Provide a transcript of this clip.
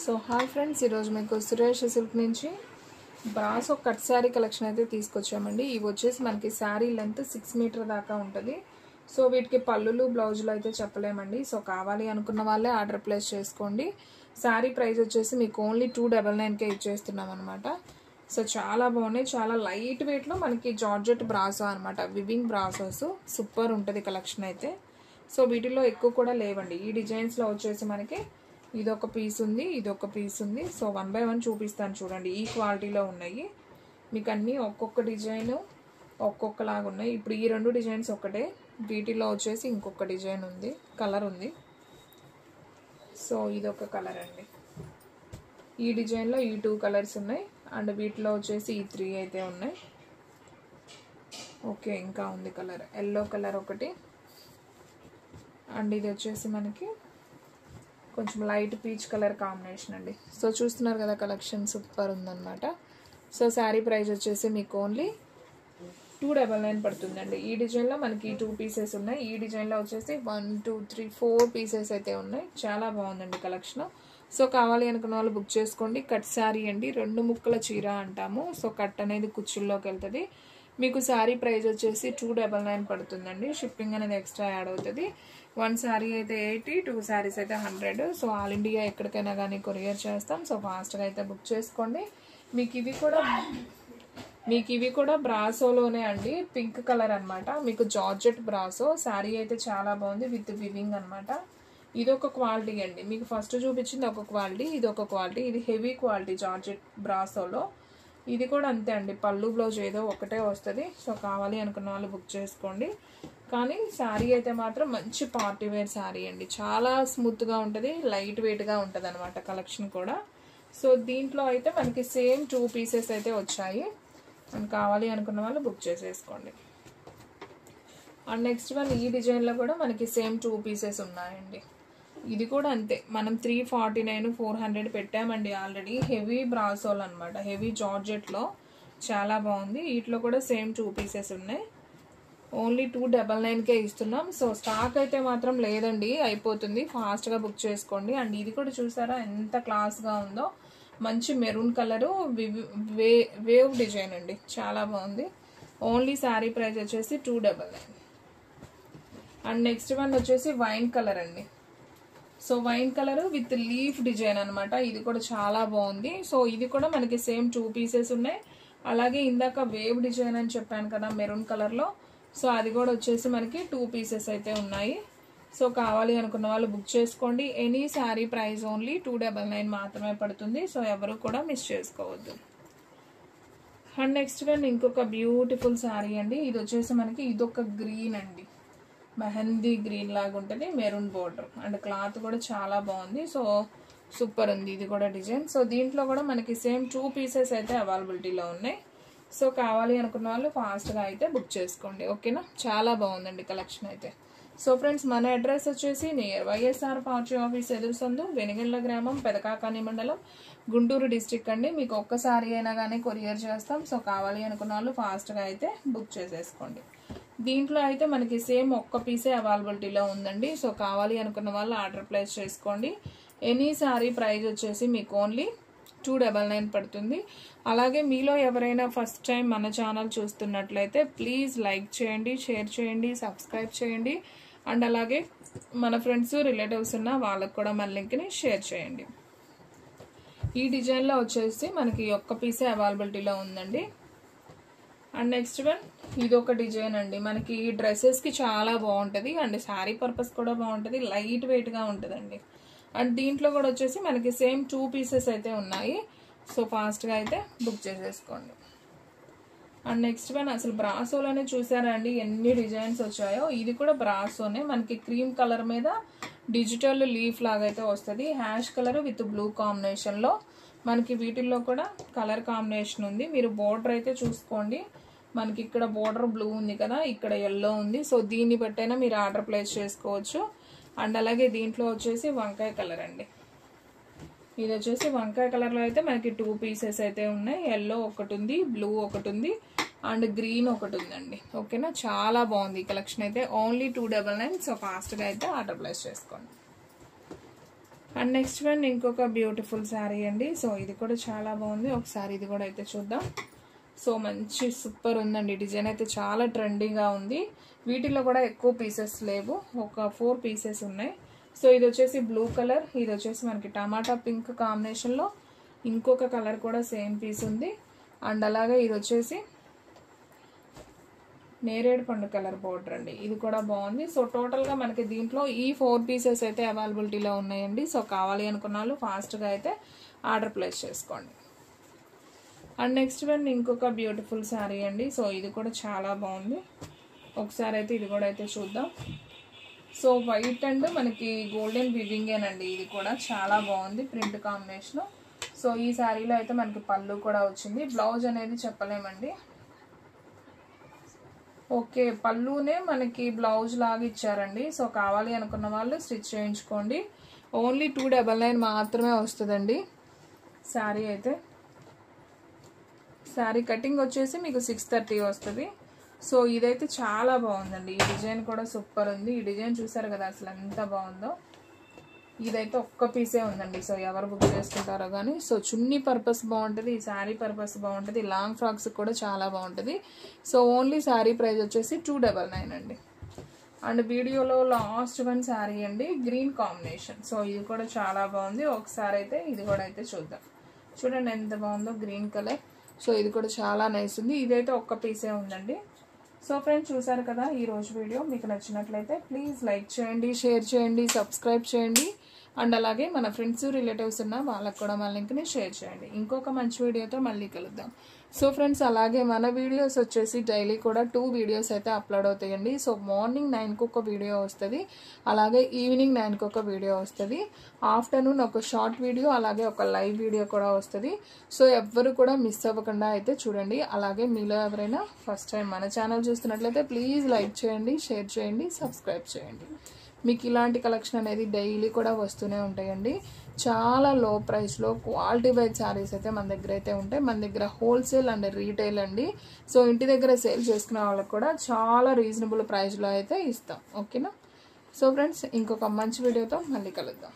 So hi friends, ఈరోజు మీకు Suresh silk నుంచి బ్రాసో కట్ శారీ కలెక్షన్ అయితే తీసుకొచ్చామండి. ఇవి వచ్చేసి మనకి శారీ లెంత్ 6 మీటర్ దాకా ఉంటుంది. సో వీటికి పళ్ళులు బ్లౌజులు అయితే చెప్పలేమండి. సో కావాలి అనుకున్న వాళ్ళే ఆర్డర్ ప్లేస్ చేసుకోండి. శారీ ప్రైస్ వచ్చేసి మీకు ఓన్లీ 299కే ఇచ్చేస్తున్నాం అనమాట. సో చాలా బాగున్నాయి, చాలా లైట్ వెయిట్లో మనకి జార్జెట్ బ్రాసో అనమాట, వివింగ్ బ్రాసోస్ సూపర్ ఉంటుంది కలెక్షన్ అయితే. సో వీటిలో ఎక్కువ కూడా లేవండి. ఈ డిజైన్స్లో వచ్చేసి మనకి ఇదొక పీస్ ఉంది, ఇదొక పీస్ ఉంది. సో 1 by 1 చూపిస్తాను చూడండి. ఈ క్వాలిటీలో ఉన్నాయి మీకు అన్నీ. ఒక్కొక్క డిజైన్ ఒక్కొక్కలాగా ఉన్నాయి. ఇప్పుడు ఈ 2 డిజైన్స్ ఒకటే, వీటిలో వచ్చేసి ఇంకొక డిజైన్ ఉంది, కలర్ ఉంది. సో ఇదొక కలర్ అండి. ఈ డిజైన్లో ఈ 2 కలర్స్ ఉన్నాయి అండ్ వీటిలో వచ్చేసి ఈ 3 అయితే ఉన్నాయి. ఓకే, ఇంకా ఉంది కలర్, ఎల్లో కలర్ ఒకటి అండ్ ఇది వచ్చేసి మనకి కొంచెం లైట్ పీచ్ కలర్ కాంబినేషన్ అండి. సో చూస్తున్నారు కదా, కలెక్షన్ సూపర్ ఉందన్నమాట. సో శారీ ప్రైస్ వచ్చేసి మీకు ఓన్లీ 299 పడుతుందండి. ఈ డిజైన్లో మనకి 2 పీసెస్ ఉన్నాయి. ఈ డిజైన్లో వచ్చేసి 1 2 3 4 పీసెస్ అయితే ఉన్నాయి. చాలా బాగుందండి కలెక్షన్. సో కావాలి అనుకున్న వాళ్ళు బుక్ చేసుకోండి. కట్ శారీ అండి, 2 ముక్కల చీర అంటాము. సో కట్ అనేది కుచ్చుల్లోకి వెళ్తుంది. మీకు శారీ ప్రైస్ వచ్చేసి 299 పడుతుందండి. షిప్పింగ్ అనేది ఎక్స్ట్రా యాడ్ అవుతుంది. 1 శారీ అయితే 80, 2 శారీస్ అయితే 100. సో ఆల్ ఇండియా ఎక్కడికైనా కానీ కొరియర్ చేస్తాం. సో ఫాస్ట్గా అయితే బుక్ చేసుకోండి. మీకు ఇవి కూడా బ్రాసోలోనే అండి, పింక్ కలర్ అనమాట. మీకు జార్జెట్ బ్రాసో శారీ అయితే చాలా బాగుంది విత్ వివింగ్ అనమాట. ఇదొక క్వాలిటీ అండి. మీకు ఫస్ట్ చూపించింది ఒక క్వాలిటీ, ఇది ఒక క్వాలిటీ. ఇది హెవీ క్వాలిటీ జార్జెట్ బ్రాసోలో. ఇది కూడా అంతే అండి, పళ్ళు బ్లౌజ్ ఏదో ఒకటే వస్తుంది. సో కావాలి అనుకున్న వాళ్ళు బుక్ చేసుకోండి. కానీ శారీ అయితే మాత్రం మంచి పార్టీ వేర్ శారీ అండి. చాలా స్మూత్గా ఉంటుంది, లైట్ వెయిట్గా ఉంటుంది అనమాట కలెక్షన్ కూడా. సో దీంట్లో అయితే మనకి సేమ్ 2 పీసెస్ అయితే వచ్చాయి. అండ్ కావాలి అనుకున్న వాళ్ళు బుక్ చేసేసుకోండి. అండ్ నెక్స్ట్ వన్ ఈ డిజైన్లో కూడా మనకి సేమ్ 2 పీసెస్ ఉన్నాయండి. ఇది కూడా అంతే, మనం 349 400 పెట్టామండి ఆల్రెడీ. హెవీ బ్రాసోల్ అనమాట, హెవీ జార్జెట్లో చాలా బాగుంది. వీటిలో కూడా సేమ్ 2 పీసెస్ ఉన్నాయి. ఓన్లీ 299కే ఇస్తున్నాం. సో స్టాక్ అయితే మాత్రం లేదండి, అయిపోతుంది. ఫాస్ట్గా బుక్ చేసుకోండి. అండ్ ఇది కూడా చూసారా ఎంత క్లాస్గా ఉందో, మంచి మెరూన్ కలరు వేవ్ డిజైన్ అండి, చాలా బాగుంది. ఓన్లీ శారీ ప్రైస్ వచ్చేసి 299. అండ్ నెక్స్ట్ వన్ వచ్చేసి వైన్ కలర్ అండి. So wine colour with leaf design అనమాట. ఇది కూడా చాలా బాగుంది. సో ఇది కూడా మనకి సేమ్ 2 పీసెస్ ఉన్నాయి. అలాగే ఇందాక వేవ్ డిజైన్ అని చెప్పాను కదా మెరూన్ కలర్లో, సో అది కూడా వచ్చేసి మనకి 2 పీసెస్ అయితే ఉన్నాయి. సో కావాలి అనుకున్న వాళ్ళు బుక్ చేసుకోండి. ఎనీ శారీ ప్రైస్ ఓన్లీ 299 మాత్రమే పడుతుంది. సో ఎవరు కూడా మిస్ చేసుకోవద్దు. అండ్ నెక్స్ట్ వన్ ఇంకొక బ్యూటిఫుల్ శారీ అండి. ఇది వచ్చేసి మనకి ఇదొక గ్రీన్ అండి, మెహందీ గ్రీన్ లాగా ఉంటుంది, మెరూన్ బోర్డర్ అండ్ క్లాత్ కూడా చాలా బాగుంది. సో సూపర్ ఉంది ఇది కూడా డిజైన్. సో దీంట్లో కూడా మనకి సేమ్ 2 పీసెస్ అయితే అవైలబిలిటీలో ఉన్నాయి. సో కావాలి అనుకున్న వాళ్ళు ఫాస్ట్గా అయితే బుక్ చేసుకోండి. ఓకేనా, చాలా బాగుందండి కలెక్షన్ అయితే. సో ఫ్రెండ్స్, మన అడ్రస్ వచ్చేసి నియర్ వైఎస్ఆర్ పార్టీ ఆఫీస్ ఎదురు సందు, వెనిగళ్ల గ్రామం, పెదకాకాని మండలం, గుంటూరు డిస్ట్రిక్ట్ అండి. మీకు ఒక్కసారి అయినా కానీ కొరియర్ చేస్తాం. సో కావాలి అనుకున్న వాళ్ళు ఫాస్ట్గా అయితే బుక్ చేసేసుకోండి. దీంట్లో అయితే మనకి సేమ్ ఒక్క పీసే అవైలబిలిటీలో ఉందండి. సో కావాలి అనుకున్న వాళ్ళు ఆర్డర్ ప్లేస్ చేసుకోండి. ఎనీ శారీ ప్రైస్ వచ్చేసి మీకు ఓన్లీ 299 పడుతుంది. అలాగే మీలో ఎవరైనా ఫస్ట్ టైం మన ఛానల్ చూస్తున్నట్లయితే ప్లీజ్ లైక్ చేయండి, షేర్ చేయండి, సబ్స్క్రైబ్ చేయండి. అండ్ అలాగే మన ఫ్రెండ్స్ రిలేటివ్స్ ఉన్న వాళ్ళకు కూడా మన లింక్ని షేర్ చేయండి. ఈ డిజైన్లో వచ్చేసి మనకి ఒక్క పీసే అవైలబిలిటీలో ఉందండి. అండ్ నెక్స్ట్ వన్ ఇదొక డిజైన్ అండి. మనకి డ్రెస్సెస్కి చాలా బాగుంటుంది అండ్ శారీ పర్పస్ కూడా బాగుంటుంది, లైట్ వెయిట్గా ఉంటుందండి. అండ్ దీంట్లో కూడా వచ్చేసి మనకి సేమ్ 2 పీసెస్ అయితే ఉన్నాయి. సో ఫాస్ట్గా అయితే బుక్ చేసేసుకోండి. అండ్ నెక్స్ట్ వన్ అసలు బ్రాసోలోనే చూసారా అండి ఎన్ని డిజైన్స్ వచ్చాయో. ఇది కూడా బ్రాసోనే, మనకి క్రీమ్ కలర్ మీద డిజిటల్ లీఫ్ లాగా అయితే వస్తుంది. హ్యాష్ కలర్ విత్ బ్లూ కాంబినేషన్లో మనకి వీటిల్లో కూడా కలర్ కాంబినేషన్ ఉంది. మీరు బోర్డర్ అయితే చూసుకోండి, మనకి ఇక్కడ బోర్డర్ బ్లూ ఉంది కదా, ఇక్కడ ఎల్లో ఉంది. సో దీన్ని బట్టైనా మీరు ఆర్డర్ ప్లేస్ చేసుకోవచ్చు. అండ్ అలాగే దీంట్లో వచ్చేసి వంకాయ కలర్ అండి. ఇది వచ్చేసి వంకాయ కలర్లో అయితే మనకి 2 పీసెస్ అయితే ఉన్నాయి. ఎల్లో ఒకటి ఉంది, బ్లూ ఒకటి ఉంది అండ్ గ్రీన్ ఒకటి ఉందండి. ఓకేనా, చాలా బాగుంది ఈ కలెక్షన్ అయితే. ఓన్లీ 299. సో ఫాస్ట్గా అయితే ఆర్డర్ ప్లేస్ చేసుకోండి. అండ్ నెక్స్ట్ వన్ ఇంకొక బ్యూటిఫుల్ శారీ అండి. సో ఇది కూడా చాలా బాగుంది. ఒకసారి ఇది కూడా అయితే చూద్దాం. సో మంచి సూపర్ ఉందండి. డిజైన్ అయితే చాలా ట్రెండీగా ఉంది. వీటిలో కూడా ఎక్కువ పీసెస్ లేవు, ఒక 4 పీసెస్ ఉన్నాయి. సో ఇది వచ్చేసి బ్లూ కలర్, ఇది వచ్చేసి మనకి టమాటా పింక్ కాంబినేషన్లో ఇంకొక కలర్ కూడా సేమ్ పీస్ ఉంది. అండ్ అలాగే ఇది వచ్చేసి నేరేడు పండు కలర్ బోర్డర్ అండి. ఇది కూడా బాగుంది. సో టోటల్గా మనకి దీంట్లో ఈ 4 పీసెస్ అయితే అవైలబిలిటీలో ఉన్నాయండి. సో కావాలి అనుకున్న వాళ్ళు ఫాస్ట్గా అయితే ఆర్డర్ ప్లేస్ చేసుకోండి. అండ్ నెక్స్ట్ వన్ ఇంకొక బ్యూటిఫుల్ శారీ అండి. సో ఇది కూడా చాలా బాగుంది. ఒకసారి అయితే ఇది కూడా అయితే చూద్దాం. సో వైట్ అండ్ మనకి గోల్డెన్ వివింగేనండి. ఇది కూడా చాలా బాగుంది ప్రింట్ కాంబినేషన్. సో ఈ శారీలో అయితే మనకి పళ్ళు కూడా వచ్చింది. బ్లౌజ్ అనేది చెప్పలేమండి. ఓకే, పళ్ళునే మనకి బ్లౌజ్ లాగా ఇచ్చారండి. సో కావాలి అనుకున్న వాళ్ళు స్టిచ్ చేయించుకోండి. ఓన్లీ 299 మాత్రమే వస్తుందండి శారీ అయితే. శారీ కటింగ్ వచ్చేసి మీకు 630 వస్తుంది. సో ఇదైతే చాలా బాగుందండి. ఈ డిజైన్ కూడా సూపర్ ఉంది. ఈ డిజైన్ చూసారు కదా అసలు ఎంత బాగుందో. ఇదైతే ఒక్క పీసే ఉందండి. సో ఎవరు బుక్ చేసుకుంటారో కానీ. సో చున్నీ పర్పస్ బాగుంటుంది, ఈ శారీ పర్పస్ బాగుంటుంది, లాంగ్ ఫ్రాక్స్ కూడా చాలా బాగుంటుంది. సో ఓన్లీ శారీ ప్రైస్ వచ్చేసి 299 అండి. అండ్ వీడియోలో లాస్ట్ వన్ శారీ అండి, గ్రీన్ కాంబినేషన్. సో ఇది కూడా చాలా బాగుంది. ఒకసారి అయితే ఇది కూడా అయితే చూద్దాం. చూడండి ఎంత బాగుందో గ్రీన్ కలర్. సో ఇది కూడా చాలా నైస్ ఉంది. ఇదైతే ఒక్క పీసే ఉందండి. సో ఫ్రెండ్స్ చూసారు కదా ఈ రోజు వీడియో. మీకు నచ్చినట్లయితే ప్లీజ్ లైక్ చేయండి, షేర్ చేయండి, సబ్స్క్రైబ్ చేయండి. అండ్ అలాగే మన ఫ్రెండ్స్ రిలేటివ్స్ ఉన్న వాళ్ళకు కూడా మన లింక్ని షేర్ చేయండి. ఇంకొక మంచి వీడియోతో మళ్ళీ కలుద్దాం. సో ఫ్రెండ్స్ అలాగే మన వీడియోస్ వచ్చేసి డైలీ కూడా 2 వీడియోస్ అయితే అప్లోడ్ అవుతాయండి. సో మార్నింగ్ 9కి ఒక వీడియో వస్తుంది, అలాగే ఈవినింగ్ 9కి ఒక వీడియో వస్తుంది. ఆఫ్టర్నూన్ ఒక షార్ట్ వీడియో, అలాగే ఒక లైవ్ వీడియో కూడా వస్తుంది. సో ఎవ్వరు కూడా మిస్ అవ్వకుండా అయితే చూడండి. అలాగే మీలో ఎవరైనా ఫస్ట్ టైం మన ఛానల్ చూస్తున్నట్లయితే ప్లీజ్ లైక్ చేయండి, షేర్ చేయండి, సబ్స్క్రైబ్ చేయండి. మీకు ఇలాంటి కలెక్షన్ అనేది డైలీ కూడా వస్తూనే ఉంటాయండి. చాలా లో ప్రైస్లో క్వాలిటీ వైజ్ శారీస్ అయితే మన దగ్గర అయితే ఉంటాయి. మన దగ్గర హోల్సేల్ అండ్ రీటైల్ అండి. సో ఇంటి దగ్గర సేల్ చేసుకునే వాళ్ళకి కూడా చాలా రీజనబుల్ ప్రైస్లో అయితే ఇస్తాం. ఓకేనా? సో ఫ్రెండ్స్ ఇంకొక మంచి వీడియోతో మళ్ళీ కలుద్దాం.